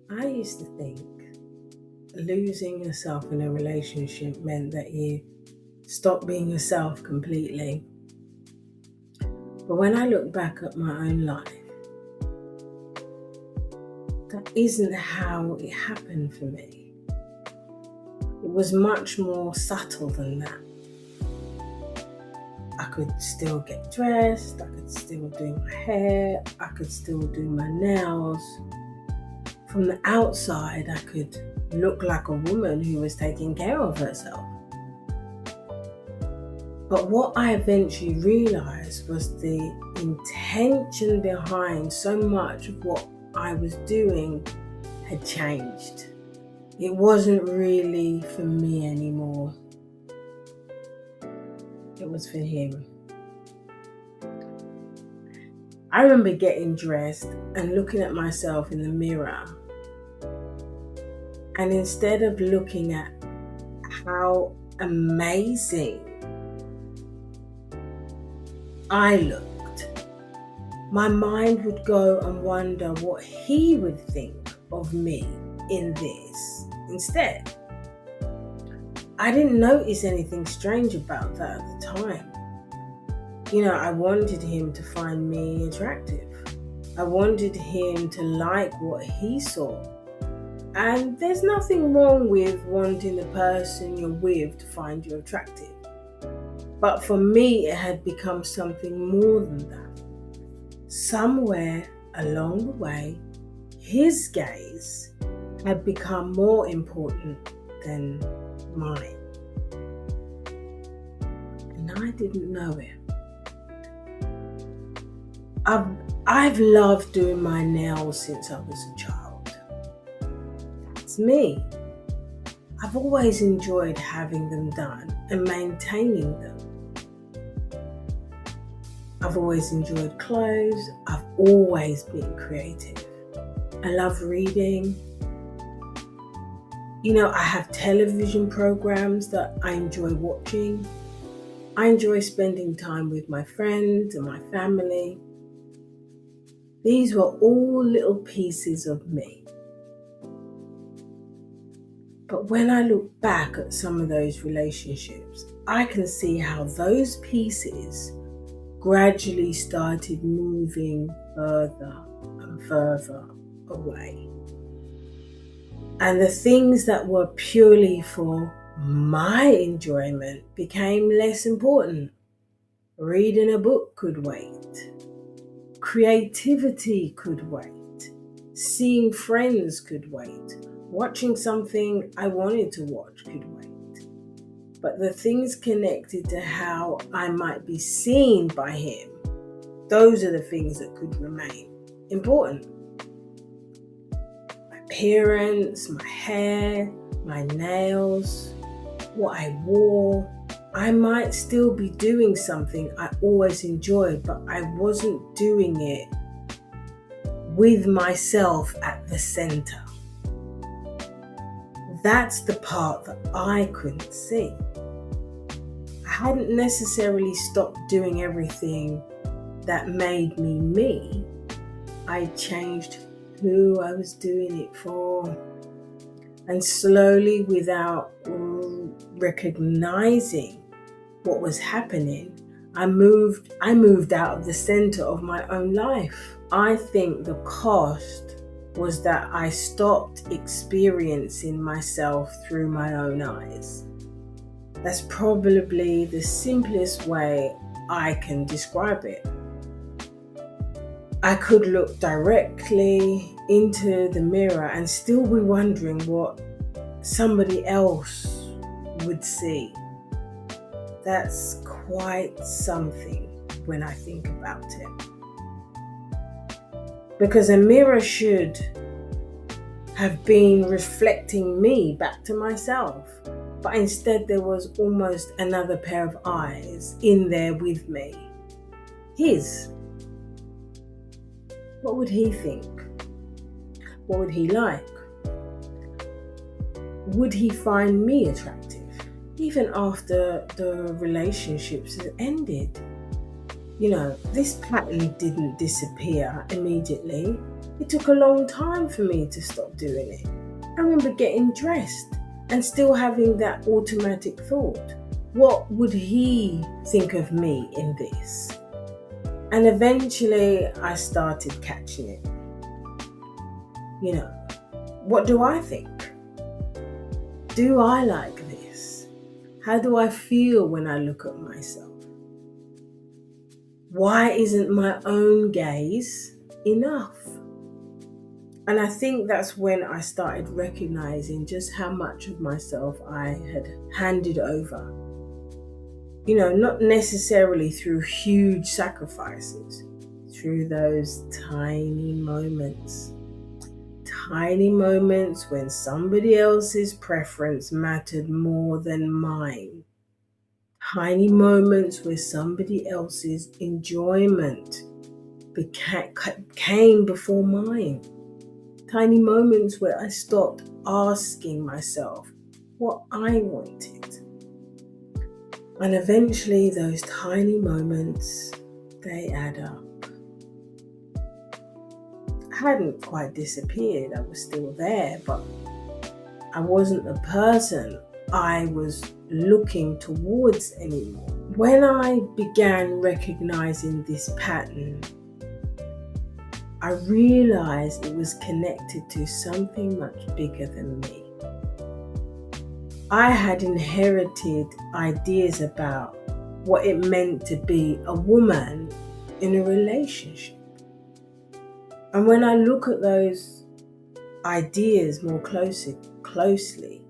I used to think losing yourself in a relationship meant that you stop being yourself completely. But when I look back at my own life, that isn't how it happened for me. It was much more subtle than that. I could still get dressed, I could still do my hair, I could still do my nails. From the outside, I could look like a woman who was taking care of herself. But what I eventually realized was the intention behind so much of what I was doing had changed. It wasn't really for me anymore. It was for him. I remember getting dressed and looking at myself in the mirror. And instead of looking at how amazing I looked, my mind would go and wonder what he would think of me in this instead. I didn't notice anything strange about that at the time. I wanted him to find me attractive. I wanted him to like what he saw. And there's nothing wrong with wanting the person you're with to find you attractive. But for me, it had become something more than that. Somewhere along the way, his gaze had become more important than mine. And I didn't know it. I've loved doing my nails since I was a child. That's me. I've always enjoyed having them done and maintaining them. I've always enjoyed clothes. I've always been creative. I love reading. I have television programs that I enjoy watching. I enjoy spending time with my friends and my family. These were all little pieces of me. But when I look back at some of those relationships, I can see how those pieces gradually started moving further and further away. And the things that were purely for my enjoyment became less important. Reading a book could wait. Creativity could wait. Seeing friends could wait. Watching something I wanted to watch could wait. But the things connected to how I might be seen by him, those are the things that could remain important. My appearance, my hair, my nails, what I wore. I might still be doing something I always enjoyed, but I wasn't doing it with myself at the center. That's the part that I couldn't see. I hadn't necessarily stopped doing everything that made me me. I changed who I was doing it for. And slowly, without recognizing what was happening, I moved out of the center of my own life. I think the cost was that I stopped experiencing myself through my own eyes. That's probably the simplest way I can describe it. I could look directly into the mirror and still be wondering what somebody else would see. That's quite something when I think about it. Because a mirror should have been reflecting me back to myself. But instead there was almost another pair of eyes in there with me. His. What would he think? What would he like? Would he find me attractive? Even after the relationships had ended? This pattern didn't disappear immediately. It took a long time for me to stop doing it. I remember getting dressed and still having that automatic thought, what would he think of me in this? And eventually I started catching it. What do I think? Do I like this? How do I feel when I look at myself? Why isn't my own gaze enough? And I think that's when I started recognizing just how much of myself I had handed over. Not necessarily through huge sacrifices, through those tiny moments. Tiny moments when somebody else's preference mattered more than mine. Tiny moments where somebody else's enjoyment came before mine. Tiny moments where I stopped asking myself what I wanted. And eventually those tiny moments, they add up. I hadn't quite disappeared, I was still there, but I wasn't the person I was looking towards anymore. When I began recognizing this pattern, I realized it was connected to something much bigger than me. I had inherited ideas about what it meant to be a woman in a relationship. And when I look at those ideas more closely,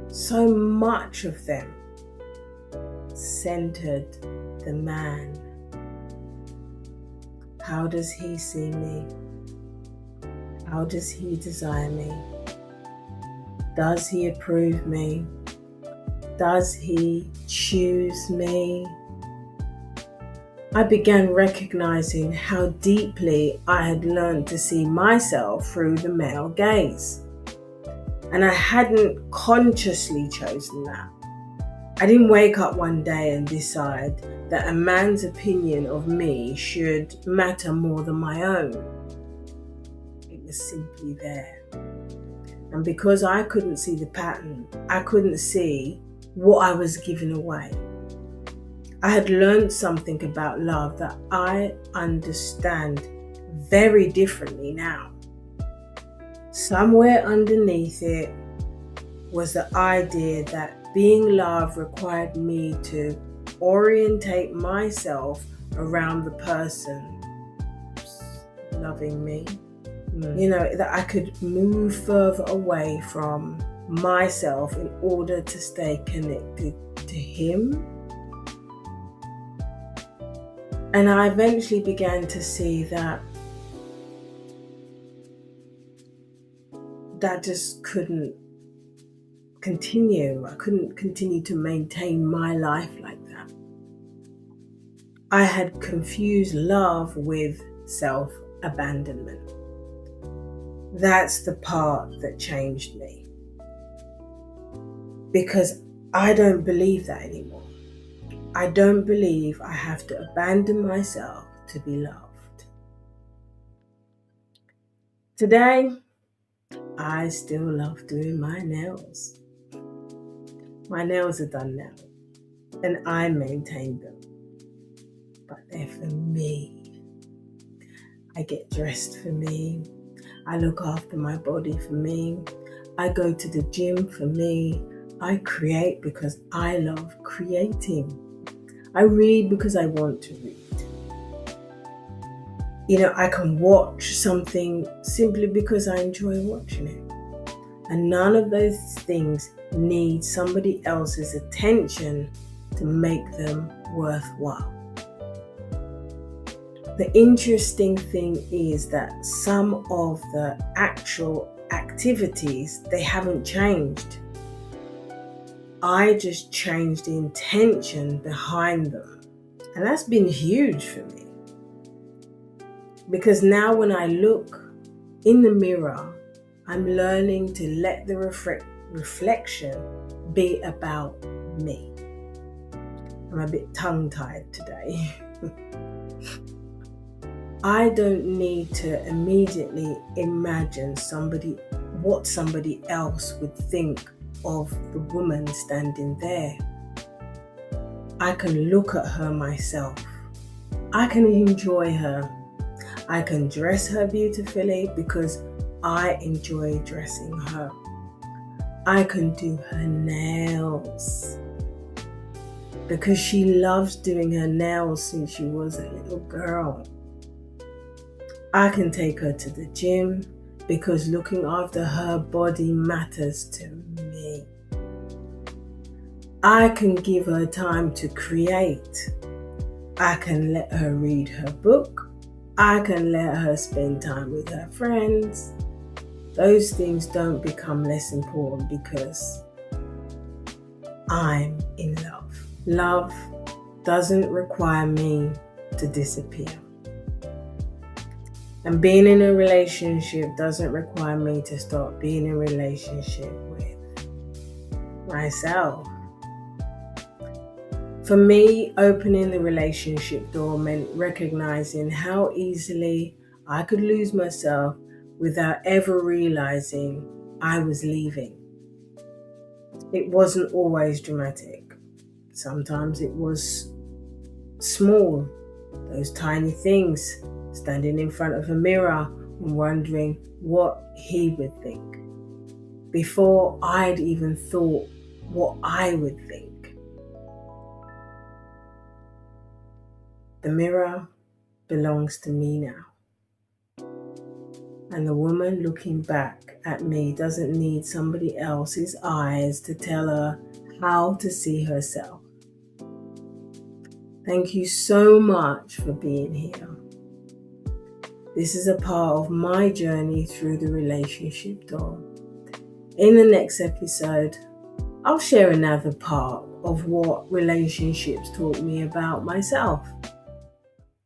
so much of them centered the man. How does he see me? How does he desire me? Does he approve me? Does he choose me? I began recognizing how deeply I had learned to see myself through the male gaze. And I hadn't consciously chosen that. I didn't wake up one day and decide that a man's opinion of me should matter more than my own. It was simply there. And because I couldn't see the pattern, I couldn't see what I was giving away. I had learned something about love that I understand very differently now. Somewhere underneath it was the idea that being loved required me to orientate myself around the person loving me. That I could move further away from myself in order to stay connected to him. And I eventually began to see that just couldn't continue. I couldn't continue to maintain my life like that. I had confused love with self-abandonment. That's the part that changed me. Because I don't believe that anymore. I don't believe I have to abandon myself to be loved. Today, I still love doing my nails. My nails are done now, and I maintain them. But they're for me. I get dressed for me. I look after my body for me. I go to the gym for me. I create because I love creating. I read because I want to read. I can watch something simply because I enjoy watching it. And none of those things need somebody else's attention to make them worthwhile. The interesting thing is that some of the actual activities, they haven't changed. I just changed the intention behind them. And that's been huge for me. Because now when I look in the mirror, I'm learning to let the reflection be about me. I'm a bit tongue-tied today. I don't need to immediately imagine what somebody else would think of the woman standing there. I can look at her myself. I can enjoy her. I can dress her beautifully because I enjoy dressing her. I can do her nails because she loves doing her nails since she was a little girl. I can take her to the gym because looking after her body matters to me. I can give her time to create. I can let her read her book. I can let her spend time with her friends. Those things don't become less important because I'm in love. Love doesn't require me to disappear. And being in a relationship doesn't require me to start being in a relationship with myself. For me, opening the relationship door meant recognizing how easily I could lose myself without ever realizing I was leaving. It wasn't always dramatic. Sometimes it was small, those tiny things, standing in front of a mirror and wondering what he would think before I'd even thought what I would think. The mirror belongs to me now. And the woman looking back at me doesn't need somebody else's eyes to tell her how to see herself. Thank you so much for being here. This is a part of my journey through the relationship door. In the next episode, I'll share another part of what relationships taught me about myself.